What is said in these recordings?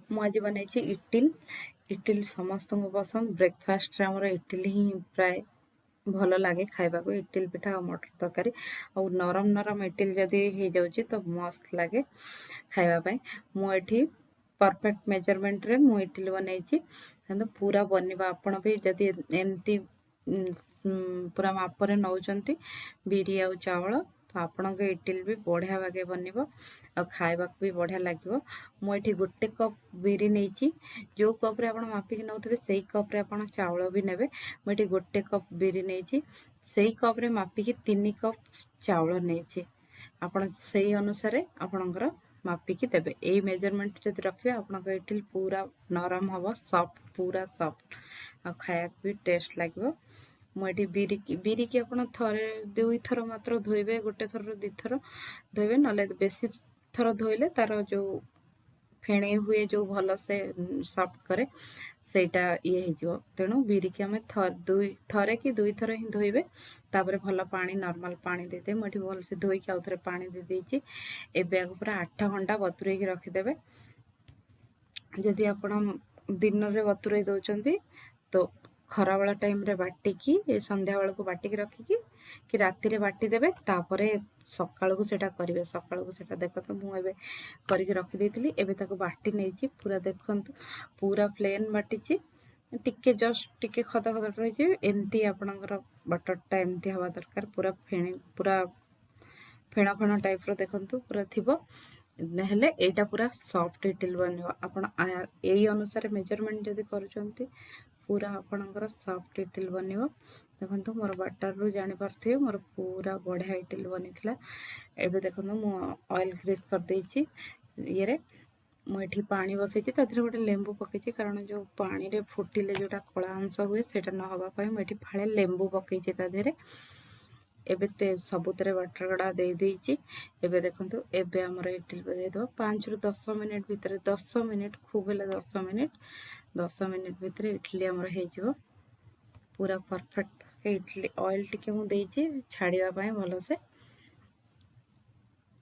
ମୁଁ ଆଜି ବନେଇଛି ଇଟିଲ ସମସ୍ତଙ୍କୁ ପସନ୍ଦ। ବ୍ରେକଫାଷ୍ଟରେ ଆମର ଇଟିଲ ହିଁ ପ୍ରାୟ ଭଲ ଲାଗେ ଖାଇବାକୁ। ଇଟିଲ ପିଠା ଆଉ ମଟର ତରକାରୀ ଆଉ ନରମ ନରମ ଇଟିଲ ଯଦି ହେଇଯାଉଛି ତ ମସ୍ତ ଲାଗେ ଖାଇବା ପାଇଁ। ମୁଁ ଏଠି परफेक्ट मेजरमेंट रे मु इडली बनैछि। କିନ୍ତୁ पूरा बनिबा आपण भी जदि एमती पूरा मापरे नौचंती बिरी आ चावल तो आपण के इडली भी बढ़िया भागे बनिबो आ खाइबा भी बढ़िया लागिबो। मु एठी गोटे कप बिरी नैछि। जो कप रे आपण मापिक नौथबे सेही कप रे आपण चावल भी नेबे। मु एठी गोटे कप बिरी नैछि, सेही कप रे मापिक 3 कप चावल नैछि। आपण सेही अनुसार आपणकर मापिकी देबे। एई मेजरमेंट जदि रखिबे आपनका इडली पूरा नरम हबो, सॉफ्ट पूरा सॉफ्ट आ खाया भी टेस्ट लागिबो। मु एठी बिरी की आपण थरे दुई थर मात्र धोइबे, गोटे थर दि थर धोइबे, नले बेसी थर धोइले तार जो फेणे हुए जो भल से सॉफ्ट करे सेटा ये हो। तेणु बिरी की आम थरे कि दुई थर ही धोइबे। तापर भल पानी नॉर्मल पानी देदे। मुझे भल से धोईकी आउ थे पानी दे देइछि। एबे पूरा 8 घंटा बतुरेकी रखिदेबे। जदि आपण दिन रे बतुरे दउचंती तो खराबेला टाइम रे बाटिकी संध्या बेला को बाटिकी रखिकी कि राति रे बाटी देबे। तापरे सकाळ को सेटा करिवे। सकाळ को सेटा देखत मु एबे करिके रखि देइतिली। एबे ताको बाटी नेइछि। पूरा देखंतु पूरा प्लेन बाटिछि। टिके जस्ट टिके खदा खदा रहिछि। एमती आपणकर बटरटा एमती हवा दरकार। पूरा फेणा फेणा टाइप रो देखंतु पूरा थिबो। नहले एटा पूरा सॉफ्ट इडली बनिबो। आपण एई अनुसार मेजरमेंट जदि करूचंती पूरा आपणकर सॉफ्ट इडली बनिबो। देखंतु मोर बैटर रो जानि परथिबे मोर पूरा बढ़िया इडली बनिथिला। एबे देखंतु मु ऑयल ग्रीस कर देइछि। ये मु एठी पानी बसैछि। तातिर गोटे लेंबू पकेछि कारण जो पानी रे फुटिले जोटा कला अंश हुए सेटा न हवा पाए मु एठी फाळे लेंबू पकेछि ता देरे। एबे ते सबुतरे वाटर गडा दे देइछि। एबे देखंतु एबे हमर इडली बजे दो 5 रु 10 मिनिट भितर 10 मिनिट खूब हेले 10 मिनिट भितर इडली हमर हे जिवो पूरा परफेक्ट। इडली ऑयल टिके मु देइछि छाड़िबा पाए भलो से।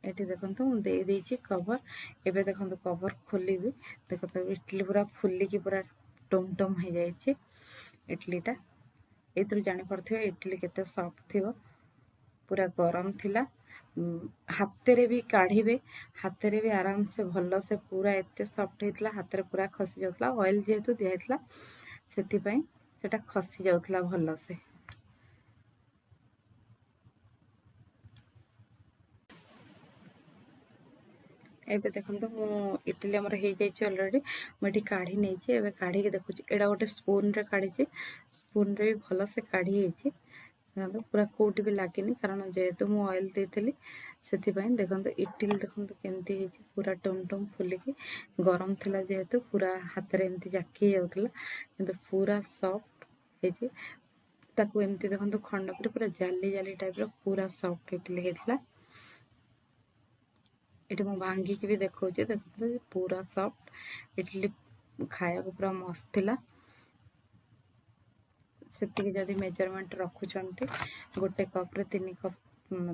एठी देखंतु मु दे देइछि कवर। एबे देखंतु कवर खोलिबी। देखंतु इडली पूरा फुल्ली की पूरा टम हो जाइछि इडलीटा। एतरु जानि परथिबे इडली केते सॉफ्ट थिबो। पूरा गरम थिला। हाथ रे भी काढ़ीबे। हाथ रे भी आराम से भलो से पूरा एते सॉफ्ट हेतला। हाथ रे पूरा खसी जाउतला। ऑयल जेहेतु दिया हेतला सेति पई सेटा खसी जाउतला भलो से। एबे देखंतु मु इडली हमर हे जाइछि ऑलरेडी। मु एठी काढ़ी नेइछि। एबे काढ़ी के देखुछि एडा गोटे स्पून रे काढ़ीछि। स्पून रे भी भलो से काढ़ी हेछि। देखंतु पूरा कोउटी भी लागिनी कारण जेहेतु मु ऑयल देइथिली सेति पई। देखंतु इडली देखंतु केमती हेछि पूरा टम फुली की गरम थिला जेहेतु पूरा हाथ रे एमती जाकी जाउतला किंतु पूरा सॉफ्ट हेछि। ताकू एमती देखंतु खंड पर पूरा जाली जाली टाइप रो पूरा सॉफ्ट इडली हेतला। एठी मु भांगी की भी देखौछि। देखंतु पूरा सॉफ्ट इडली खाया को पूरा मस्त थिला। सेतिकी जदि मेजरमेंट रखुचंती गोटे कप रे 3 कप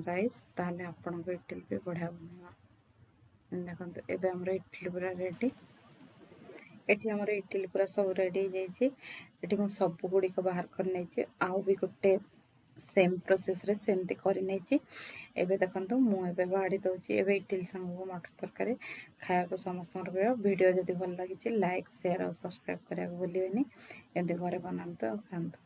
राइस ताले आपण को इडली भी बढ़िया बनेबा। देखंतु एबे हमर इडली पूरा रेडी। एठी हमर इडली पूरा सब रेडी हो जाइछि। एठी मु सब गुडी को बाहर कर नैछि। आउ भी गोटे सेम प्रोसेस रे सेमती करि नैछि। एबे देखंतु मु एबे बाडी दउछि। एबे इडली संग को मटर तरकारी खाया को समस्त वीडियो जदि भल लागिछि लाइक शेयर और सब्सक्राइब करिया को भूलिबेनी। एंते घरे बनांतु और खांतु।